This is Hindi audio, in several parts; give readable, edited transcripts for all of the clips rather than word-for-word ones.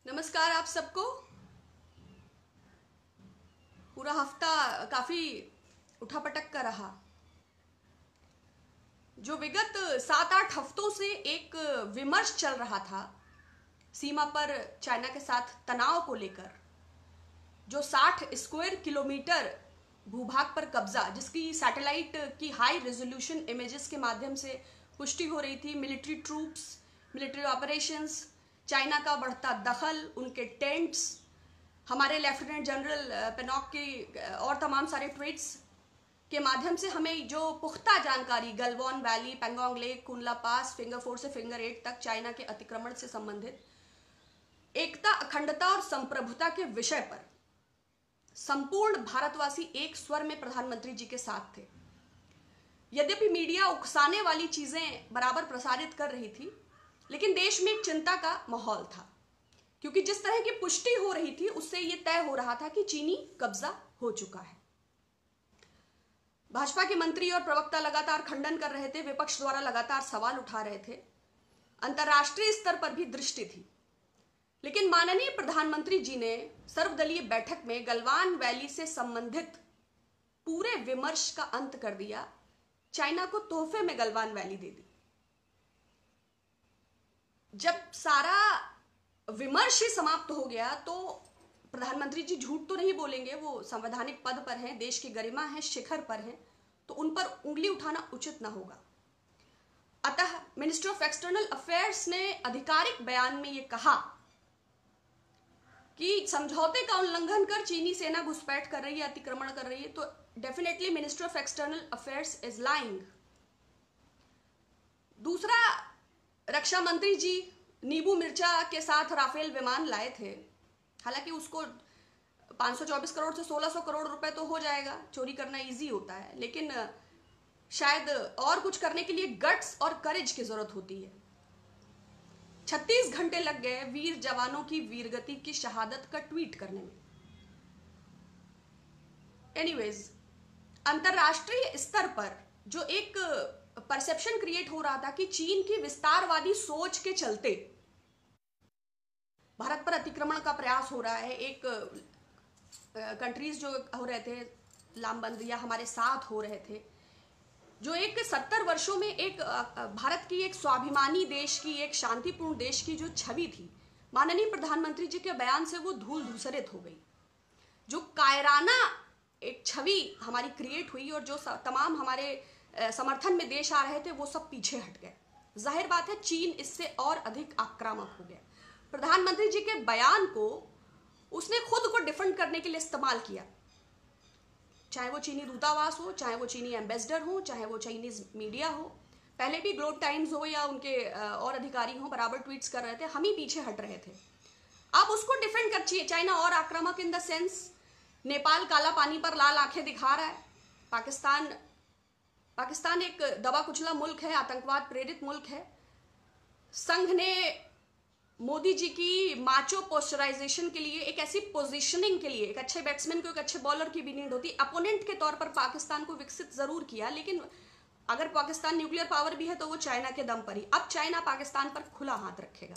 नमस्कार आप सबको। पूरा हफ्ता काफी उठापटक का रहा। जो विगत 7-8 हफ्तों से एक विमर्श चल रहा था सीमा पर चाइना के साथ तनाव को लेकर, जो 60 स्क्वायर किलोमीटर भूभाग पर कब्जा, जिसकी सैटेलाइट की हाई रेजोल्यूशन इमेजेस के माध्यम से पुष्टि हो रही थी, military troops, military operations, China का बढ़ता दखल, उनके टेंट्स, हमारे लेफ्टिनेंट जनरल पेनॉक की और तमाम सारे ट्वीट्स के माध्यम से हमें जो पुख्ता जानकारी गलवान वैली, पेंगोंग लेक, कुनला पास, फिंगर 4 से फिंगर 8 तक चाइना के अतिक्रमण से संबंधित एकता, अखंडता और संप्रभुता के विषय पर संपूर्ण भारतवासी एक स्वर में प्रधानमंत्री जी के साथ थे। यद्यपि मीडिया उकसाने वाली चीजें बराबर प्रसारित कर रही थी, लेकिन देश में एक चिंता का माहौल था, क्योंकि जिस तरह की पुष्टि हो रही थी उससे यह तय हो रहा था कि चीनी कब्जा हो चुका है। भाजपा के मंत्री और प्रवक्ता लगातार खंडन कर रहे थे, विपक्ष द्वारा लगातार सवाल उठा रहे थे, अंतर्राष्ट्रीय स्तर पर भी दृष्टि थी। लेकिन माननीय प्रधानमंत्री जी ने सर्वदलीय बैठक में गलवान वैली से संबंधित पूरे विमर्श का अंत कर दिया, चाइना को तोहफे में गलवान वैली दे दी। जब सारा विमर्श ही समाप्त हो गया तो प्रधानमंत्री जी झूठ तो नहीं बोलेंगे, वो संवैधानिक पद पर हैं, देश की गरिमा है, शिखर पर हैं, तो उन पर उंगली उठाना उचित ना होगा। अतः मिनिस्ट्री ऑफ एक्सटर्नल अफेयर्स ने आधिकारिक बयान में ये कहा कि समझौते का उल्लंघन कर चीनी सेना घुसपैठ कर रही है, अतिक्रमण कर रही है, तो definitely ministry of external affairs is lying. दूसरा, रक्षा मंत्री जी नींबू मिर्चा के साथ राफेल विमान लाए थे। हालांकि उसको 524 करोड़ से 1600 करोड़ रुपए तो हो जाएगा, चोरी करना इजी होता है, लेकिन शायद और कुछ करने के लिए गट्स और करेज की जरूरत होती है। 36 घंटे लग गए वीर जवानों की वीरगति की शहादत का ट्वीट करने में। एनीवेज, अंतरराष्ट्रीय स्तर पर जो एक परसेप्शन क्रिएट हो रहा था कि चीन की विस्तारवादी सोच के चलते भारत पर अतिक्रमण का प्रयास हो रहा है, एक कंट्रीज जो हो रहे थे लामबंद या हमारे साथ हो रहे थे, जो एक 70 वर्षों में एक भारत की एक स्वाभिमानी देश की, एक शांतिपूर्ण देश की जो छवि थी, माननीय प्रधानमंत्री जी के बयान से वो धूल धूसरित हो गई। जो कायराना एक छवि हमारी क्रिएट हुई और जो तमाम हमारे समर्थन में देश आ रहे थे वो सब पीछे हट गए। जाहिर बात है चीन इससे और अधिक आक्रामक हो गया। प्रधानमंत्री जी के बयान को उसने खुद को डिफेंड करने के लिए इस्तेमाल किया, चाहे वो चीनी दूतावास हो, चाहे वो चीनी एम्बेसडर हो, चाहे वो चाइनीज मीडिया हो। पहले भी ग्लोब टाइम्स हो या उनके और अधिकारी हो, बराबर ट्वीट्स कर रहे थे, हम ही पीछे हट रहे थे। अब उसको डिफेंड कर चाहिए। चाइना और आक्रामक इन द सेंस, नेपाल काला पानी पर लाल आंखें दिखा रहा है, पाकिस्तान एक दबा कुचला मुल्क है, आतंकवाद प्रेरित मुल्क है। संघ ने मोदी जी की माचो पोस्चराइजेशन के लिए, एक ऐसी पोजीशनिंग के लिए, एक अच्छे बैट्समैन को एक अच्छे बॉलर की भी नीड होती, अपोनेंट के तौर पर पाकिस्तान को विकसित जरूर किया, लेकिन अगर पाकिस्तान न्यूक्लियर पावर भी है तो वो चाइना के दम पर ही। अब चाइना पाकिस्तान पर खुला हाथ रखेगा।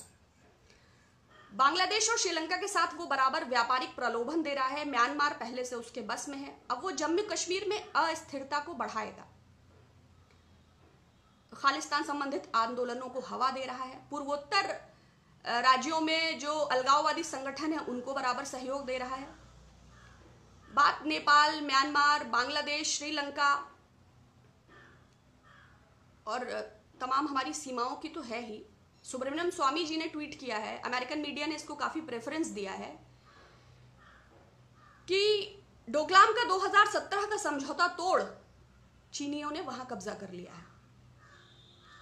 बांग्लादेश और श्रीलंका के साथ वो बराबर व्यापारिक प्रलोभन दे रहा है। म्यांमार पहले से उसके बस में है, अब वो जम्मू कश्मीर में अस्थिरता को बढ़ाएगा, खालिस्तान संबंधित आंदोलनों को हवा दे रहा है, पूर्वोत्तर राज्यों में जो अलगाववादी संगठन है उनको बराबर सहयोग दे रहा है। बात नेपाल, म्यांमार, बांग्लादेश, श्रीलंका और तमाम हमारी सीमाओं की तो है ही। सुब्रमण्यम स्वामी जी ने ट्वीट किया है, अमेरिकन मीडिया ने इसको काफी प्रेफरेंस दिया है, कि डोकलाम का 2017 का समझौता तोड़ चीनियों ने वहां कब्जा कर लिया है।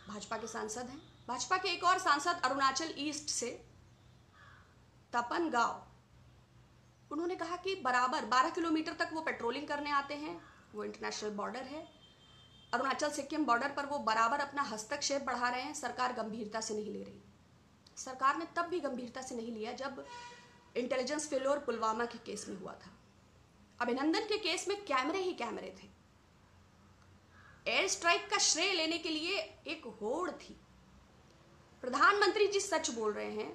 भाजपा के सांसद हैं, भाजपा के एक और सांसद अरुणाचल ईस्ट से तपन गांव, उन्होंने कहा कि बराबर 12 किलोमीटर तक वो पेट्रोलिंग करने आते हैं, वो इंटरनेशनल बॉर्डर है, अरुणाचल सिक्किम बॉर्डर पर वो बराबर अपना हस्तक्षेप बढ़ा रहे हैं, सरकार गंभीरता से नहीं ले रही। सरकार ने तब भी गंभीरता से नहीं लिया जब इंटेलिजेंस फेल्योर पुलवामा के केस में हुआ था। अभिनंदन के केस में कैमरे ही कैमरे थे। एयर स्ट्राइक का श्रेय लेने के लिए एक होड़ थी। प्रधानमंत्री जी सच बोल रहे हैं।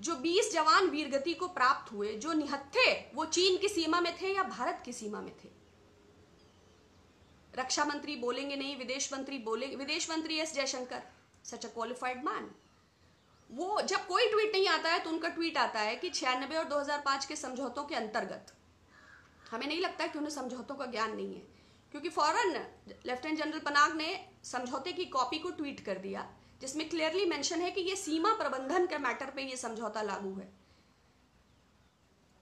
जो 20 जवान वीरगति को प्राप्त हुए, जो निहत्थे, वो चीन की सीमा में थे या भारत की सीमा में थे? रक्षा मंत्री बोलेंगे नहीं, विदेश मंत्री बोलेंगे, विदेश मंत्री S Jaishankar, such a qualified man, वो जब कोई ट्वीट नहीं आता है तो उनका ट्वीट आता है कि 96 और 2005 के समझौतों के अंतर्गत, हमें नहीं लगता कि उन्हें समझौतों का ज्ञान नहीं है, क्योंकि फौरन लेफ्टिनेंट जनरल पनाग ने समझौते की कॉपी को ट्वीट कर दिया जिसमें क्लियरली मेंशन है कि ये सीमा प्रबंधन के मैटर पे ये समझौता लागू है।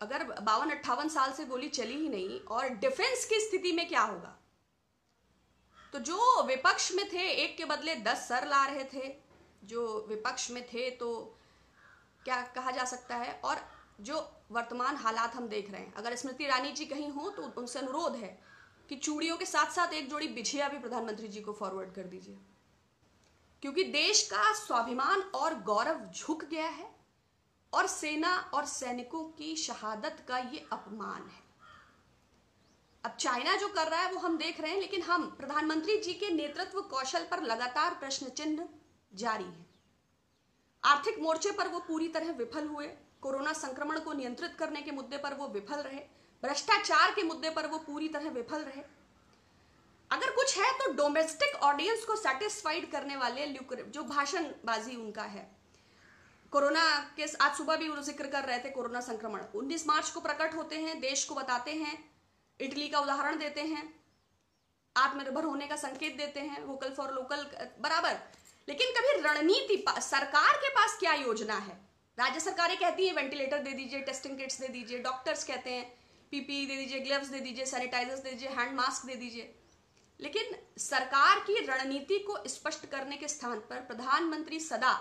अगर 52-58 साल से गोली चली ही नहीं और डिफेंस की स्थिति में क्या होगा? तो जो विपक्ष में थे एक के बदले 10 सर ला रहे थे, जो विपक्ष में थे, तो क्या कहा जा सकता है? और जो वर्तमान हालात हम देख रहे हैं, अगर स्मृति ईरानी जी कहीं हो तो उनसे अनुरोध है कि चूड़ियों के साथ साथ एक जोड़ी बिछिया भी प्रधानमंत्री जी को फॉरवर्ड कर दीजिए, क्योंकि देश का स्वाभिमान और गौरव झुक गया है और सेना और सैनिकों की शहादत का ये अपमान है। अब चाइना जो कर रहा है वो हम देख रहे हैं, लेकिन हम प्रधानमंत्री जी के नेतृत्व कौशल पर लगातार प्रश्न चिन्ह जारी है। आर्थिक मोर्चे पर वो पूरी तरह विफल हुए, कोरोना संक्रमण को नियंत्रित करने के मुद्दे पर वो विफल रहे, भ्रष्टाचार के मुद्दे पर वो पूरी तरह विफल रहे। अगर कुछ है तो डोमेस्टिक ऑडियंस को सेटिस्फाइड करने वाले जो भाषणबाजी उनका है। कोरोना के आज सुबह भी वो जिक्र कर रहे थे, कोरोना संक्रमण 19 मार्च को प्रकट होते हैं, देश को बताते हैं, इटली का उदाहरण देते हैं, आत्मनिर्भर होने का संकेत देते हैं, वोकल फॉर लोकल बराबर, लेकिन कभी रणनीति सरकार के पास क्या योजना है? राज्य सरकारें कहती हैं वेंटिलेटर दे दीजिए, टेस्टिंग किट्स दे दीजिए, डॉक्टर्स कहते हैं पीपीई दे दीजिए, ग्लव्स दे दीजिए, सैनिटाइजर्स दे दीजिए, हैंड मास्क दे दीजिए, लेकिन सरकार की रणनीति को स्पष्ट करने के स्थान पर प्रधानमंत्री सदा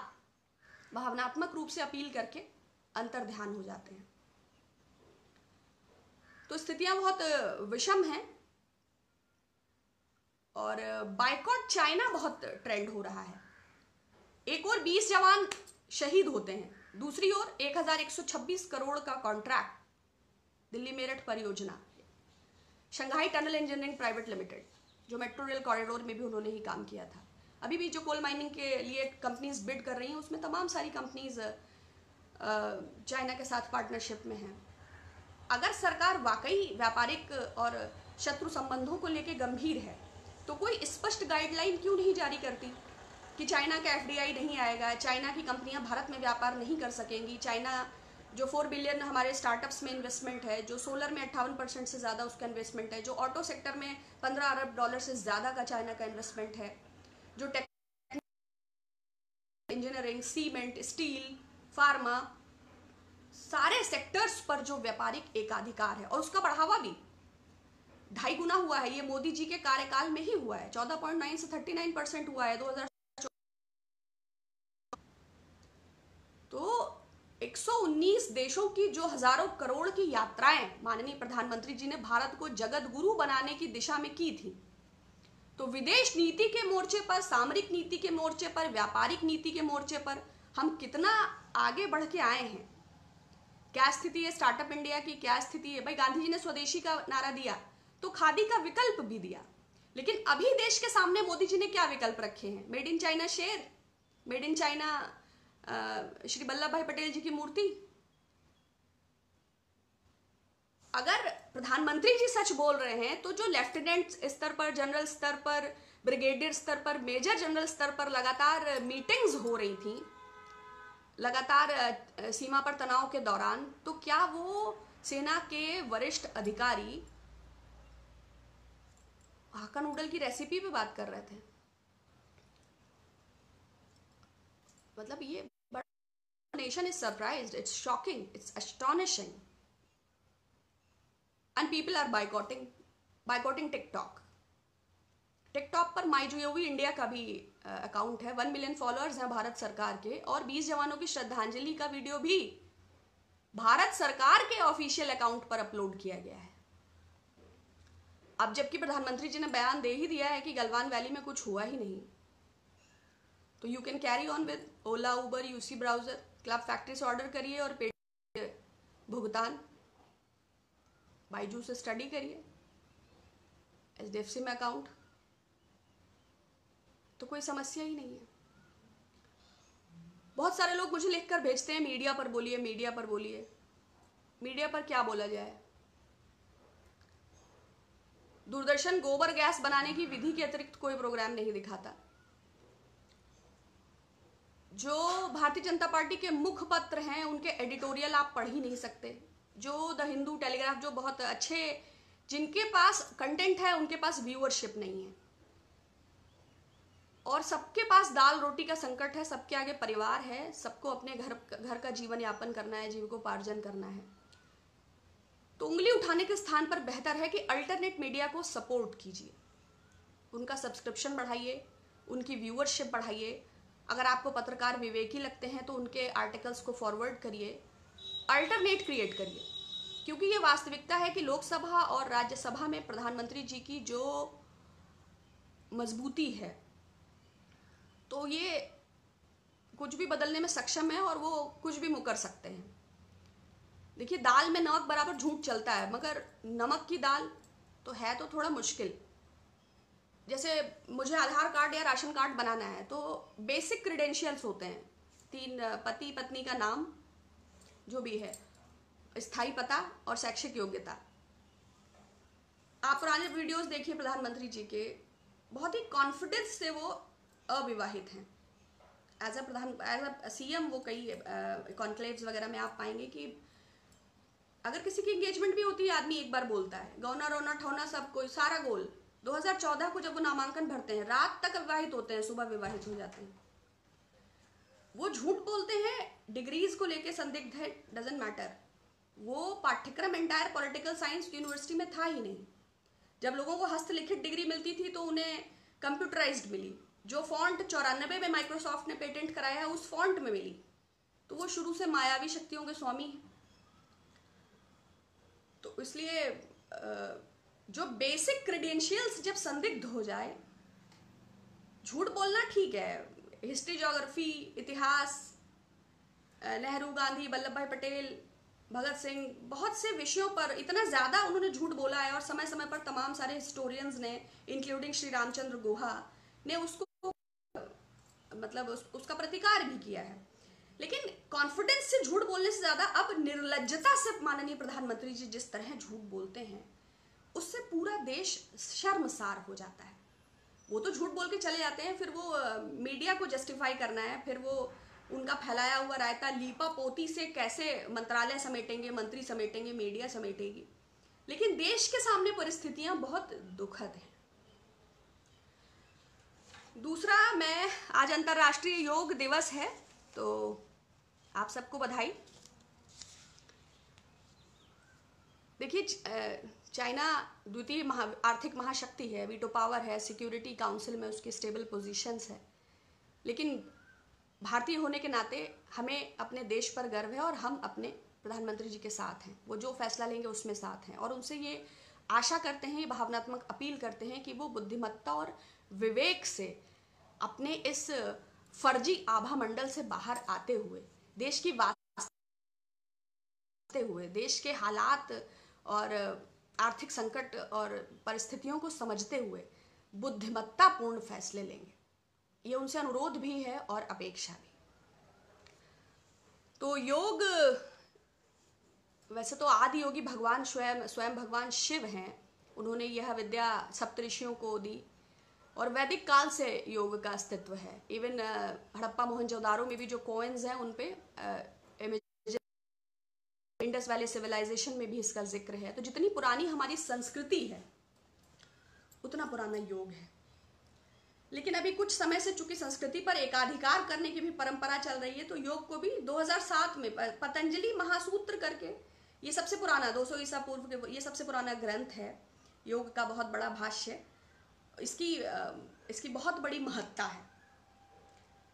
भावनात्मक रूप से अपील करके अंतर्ध्यान हो जाते हैं। तो स्थितियां बहुत विषम हैं और बायकॉट चाइना बहुत ट्रेंड हो रहा है। एक और 20 जवान शहीद होते हैं, दूसरी ओर 1126 करोड़ का कॉन्ट्रैक्ट दिल्ली मेरठ परियोजना, Shanghai tunnel engineering private limited, जो मेट्रो रेल कॉरिडोर में भी उन्होंने ही काम किया था। अभी भी जो कोल माइनिंग के लिए कंपनीज बिड कर रही हैं उसमें तमाम सारी कंपनीज चाइना के साथ पार्टनरशिप में हैं। अगर सरकार वाकई व्यापारिक और शत्रु संबंधों को लेकर गंभीर है तो कोई स्पष्ट गाइडलाइन क्यों नहीं जारी करती कि चाइना का एफडीआई नहीं आएगा, चाइना की कंपनियां भारत में व्यापार नहीं कर सकेंगी, चाइना जो 4 बिलियन हमारे स्टार्टअप्स में इन्वेस्टमेंट है, जो सोलर में 58% से ज़्यादा उसका इन्वेस्टमेंट है, जो ऑटो सेक्टर में 15 अरब डॉलर से ज़्यादा का चाइना का इन्वेस्टमेंट है, जो इंजीनियरिंग, सीमेंट, स्टील, फार्मा, सारे सेक्टर्स पर जो व्यापारिक एकाधिकार है और उसका बढ़ावा भी 2.5 गुना हुआ है। ये मोदी जी के कार्यकाल में ही हुआ है, 14.9 से 39% हुआ है 2000। तो 119 देशों की जो हजारों करोड़ की यात्राएं माननीय प्रधानमंत्री जी ने भारत को जगत गुरु बनाने की दिशा में की थी, तो विदेश नीति के मोर्चे पर, सामरिक नीति के मोर्चे पर, व्यापारिक नीति के मोर्चे पर हम कितना आगे बढ़ के आए हैं? क्या स्थिति है स्टार्टअप इंडिया की? क्या स्थिति है? भाई गांधी जी ने स्वदेशी का नारा दिया तो खादी का विकल्प भी दिया, लेकिन अभी देश के सामने मोदी जी ने क्या विकल्प रखे हैं? मेड इन चाइना शेर, made in China Shri Vallabh भाई पटेल जी की मूर्ति। अगर प्रधानमंत्री जी सच बोल रहे हैं तो जो लेफ्टिनेंट स्तर पर, जनरल स्तर पर, ब्रिगेडियर स्तर पर, मेजर जनरल स्तर पर लगातार मीटिंग्स हो रही थी, लगातार सीमा पर तनाव के दौरान, तो क्या वो सेना के वरिष्ठ अधिकारी हाका नूडल की रेसिपी पे बात कर रहे थे? मतलब ये nation is surprised, it's shocking, it's astonishing, and people are boycotting TikTok. TikTok पर माईजीओवी इंडिया का भी अकाउंट है, 1 मिलियन फॉलोअर्स हैं भारत सरकार के, और 20 जवानों की श्रद्धांजलि का वीडियो भी भारत सरकार के ऑफिशियल अकाउंट पर अपलोड किया गया है। अब जबकि प्रधानमंत्री जी ने बयान दे ही दिया है कि गलवान वैली में कुछ हुआ ही नहीं, तो you can carry on with Ola, Uber, UC browser, club factory से ऑर्डर करिए और पेड भुगतान, बाईजू से स्टडी करिए, एचडीएफसी में अकाउंट, तो कोई समस्या ही नहीं है। बहुत सारे लोग मुझे लिखकर भेजते हैं मीडिया पर बोलिए, मीडिया पर बोलिए। मीडिया पर क्या बोला जाए? दूरदर्शन गोबर गैस बनाने की विधि के अतिरिक्त कोई प्रोग्राम नहीं दिखाता। जो भारतीय जनता पार्टी के मुखपत्र हैं उनके एडिटोरियल आप पढ़ ही नहीं सकते। जो द हिंदू, टेलीग्राफ, जो बहुत अच्छे, जिनके पास कंटेंट है उनके पास व्यूअरशिप नहीं है। और सबके पास दाल रोटी का संकट है, सबके आगे परिवार है, सबको अपने घर का जीवन यापन करना है, जीविकोपार्जन करना है। तो उंगली उठाने के स्थान पर बेहतर है कि अल्टरनेट मीडिया को सपोर्ट कीजिए, उनका सब्सक्रिप्शन बढ़ाइए, उनकी व्यूअरशिप बढ़ाइए। अगर आपको पत्रकार विवेकी लगते हैं तो उनके आर्टिकल्स को फॉरवर्ड करिए, अल्टरनेट क्रिएट करिए। क्योंकि ये वास्तविकता है कि लोकसभा और राज्यसभा में प्रधानमंत्री जी की जो मजबूती है, तो ये कुछ भी बदलने में सक्षम है और वो कुछ भी मुकर सकते हैं। देखिए, दाल में नमक बराबर झूठ चलता है, मगर नमक की दाल तो है तो थोड़ा मुश्किल। जैसे मुझे आधार कार्ड या राशन कार्ड बनाना है तो बेसिक क्रेडेंशियल्स होते हैं, 3 पति पत्नी का नाम जो भी है, स्थायी पता और शैक्षिक योग्यता। आप पुराने वीडियोस देखिए प्रधानमंत्री जी के, बहुत ही कॉन्फिडेंस से वो अविवाहित हैं। एज अ सीएम वो कई कॉन्क्लेव्स वगैरह में आप पाएंगे कि अगर किसी की एंगेजमेंट भी होती है, आदमी एक बार बोलता है, गौना रोना ठौना सब कोई सारा गोल। 2014 को जब वो नामांकन भरते हैं, रात तक विवाहित होते हैं, सुबह विवाहित हो जाते हैं। वो झूठ बोलते हैं, डिग्रीज को लेके संदिग्ध है, डजंट मैटर। वो पाठ्यक्रम एंटायर पॉलिटिकल साइंस यूनिवर्सिटी में था ही नहीं। जब लोगों को हस्तलिखित डिग्री मिलती थी तो उन्हें कंप्यूटराइज्ड मिली। जो फॉन्ट 94 में माइक्रोसॉफ्ट ने पेटेंट कराया है, उस फॉन्ट में मिली। तो वो शुरू से मायावी शक्तियों के स्वामी हैं। तो इसलिए जो बेसिक क्रेडेंशियल्स जब संदिग्ध हो जाए, झूठ बोलना ठीक है, हिस्ट्री, ज्योग्राफी, इतिहास, नेहरू, गांधी, वल्लभ भाई पटेल, भगत सिंह, बहुत से विषयों पर इतना ज्यादा उन्होंने झूठ बोला है और समय समय पर तमाम सारे हिस्टोरियंस ने, इंक्लूडिंग श्री रामचंद्र गुहा ने उसको मतलब उसका प्रतिकार भी किया है। लेकिन कॉन्फिडेंस से झूठ बोलने से ज्यादा अब निर्लज्जता से माननीय प्रधानमंत्री जी जिस तरह झूठ बोलते हैं, उससे पूरा देश शर्मसार हो जाता है। वो तो झूठ बोल के चले जाते हैं, फिर वो मीडिया को जस्टिफाई करना है, फिर वो उनका फैलाया हुआ रायता लीपा पोती से कैसे मंत्रालय समेटेंगे, मंत्री समेटेंगे, मीडिया समेटेगी। लेकिन देश के सामने परिस्थितियां बहुत दुखद हैं। दूसरा, मैं आज अंतर्राष्ट्रीय योग दिवस है, तो आप सबको बधाई। देखिए, चाइना द्वितीय आर्थिक महाशक्ति है, वीटो पावर है, सिक्योरिटी काउंसिल में उसकी स्टेबल पोजीशंस है। लेकिन भारतीय होने के नाते हमें अपने देश पर गर्व है और हम अपने प्रधानमंत्री जी के साथ हैं। वो जो फैसला लेंगे उसमें साथ हैं और उनसे ये आशा करते हैं, ये भावनात्मक अपील करते हैं कि वो बुद्धिमत्ता और विवेक से अपने इस फर्जी आभा मंडल से बाहर आते हुए, देश की बात हुए, देश के हालात और आर्थिक संकट और परिस्थितियों को समझते हुए बुद्धिमत्तापूर्ण फैसले लेंगे। ये उनसे अनुरोध भी है और अपेक्षा भी। तो योग, वैसे तो आदि योगी भगवान स्वयं भगवान शिव हैं। उन्होंने यह विद्या सप्तऋषियों को दी और वैदिक काल से योग का अस्तित्व है। इवन हड़प्पा मोहनजोदारो में भी जो कोइंस हैं उन पे इंडस वैली सिविलाइजेशन में भी इसका जिक्र है। तो जितनी पुरानी हमारी संस्कृति है उतना पुराना योग है। लेकिन अभी कुछ समय से चूंकि संस्कृति पर एकाधिकार करने की भी परंपरा चल रही है, तो योग को भी 2007 में पतंजलि महासूत्र करके, ये सबसे पुराना 200 ईसा पूर्व के ये सबसे पुराना ग्रंथ है योग का, बहुत बड़ा भाष्य, इसकी बहुत बड़ी महत्ता है।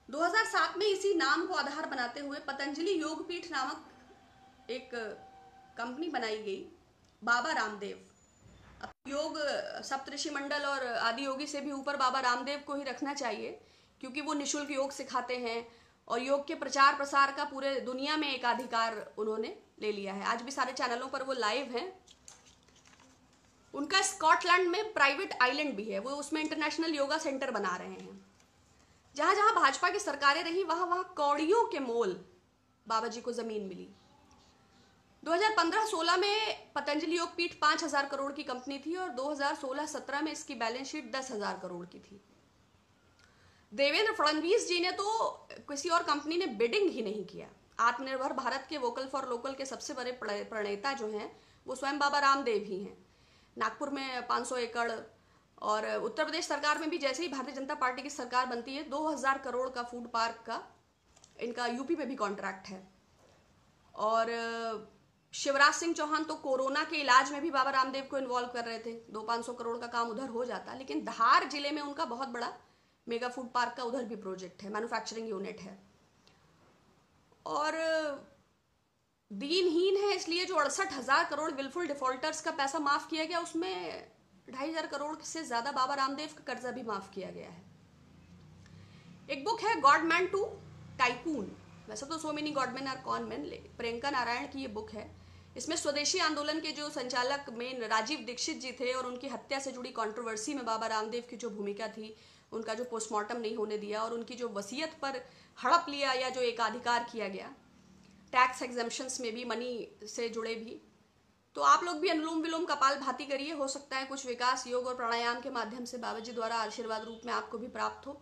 2007 में इसी नाम को आधार बनाते हुए पतंजलि योगपीठ नामक एक कंपनी बनाई गई, बाबा रामदेव। अब योग सप्तऋषि मंडल और आदि योगी से भी ऊपर बाबा रामदेव को ही रखना चाहिए, क्योंकि वो निशुल्क योग सिखाते हैं और योग के प्रचार प्रसार का पूरे दुनिया में एकाधिकार उन्होंने ले लिया है। आज भी सारे चैनलों पर वो लाइव हैं। उनका स्कॉटलैंड में प्राइवेट आइलैंड भी है, वो उसमें इंटरनेशनल योगा सेंटर बना रहे हैं। जहां जहां भाजपा की सरकारें रही वहां वहां कौड़ियों के मोल बाबा जी को जमीन मिली। 2015-16 में पतंजलि योगपीठ 5,000 करोड़ की कंपनी थी और 2016-17 में इसकी बैलेंस शीट 10,000 करोड़ की थी। देवेंद्र फडणवीस जी ने तो किसी और कंपनी ने बिडिंग ही नहीं किया। आत्मनिर्भर भारत के वोकल फॉर लोकल के सबसे बड़े प्रणेता जो हैं वो स्वयं बाबा रामदेव ही हैं। नागपुर में 500 एकड़ और उत्तर प्रदेश सरकार में भी जैसे ही भारतीय जनता पार्टी की सरकार बनती है 2,000 करोड़ का फूड पार्क का इनका यूपी में भी कॉन्ट्रैक्ट है। और शिवराज सिंह चौहान तो कोरोना के इलाज में भी बाबा रामदेव को इन्वॉल्व कर रहे थे। 200-500 करोड़ का काम उधर हो जाता, लेकिन धार जिले में उनका बहुत बड़ा मेगा फूड पार्क का उधर भी प्रोजेक्ट है, मैन्युफैक्चरिंग यूनिट है। और दीनहीन है इसलिए जो 68,000 करोड़ विलफुल डिफॉल्टर्स का पैसा माफ किया गया उसमें 2,500 करोड़ से ज्यादा बाबा रामदेव का कर्जा भी माफ किया गया है। एक बुक है गॉड मैन टू टाइकून, वैसे तो so many godman are con man, Priyanka Narayan की ये बुक है। इसमें स्वदेशी आंदोलन के जो संचालक मेन राजीव दीक्षित जी थे और उनकी हत्या से जुड़ी कंट्रोवर्सी में बाबा रामदेव की जो भूमिका थी, उनका जो पोस्टमार्टम नहीं होने दिया और उनकी जो वसीयत पर हड़प लिया या जो एकाधिकार किया गया, टैक्स एग्जेम्पशंस में भी, मनी से जुड़े भी, तो आप लोग भी अनुलोम विलोम कपाल भाती करिए। हो सकता है कुछ विकास योग और प्राणायाम के माध्यम से बाबा जी द्वारा आशीर्वाद रूप में आपको भी प्राप्त हो।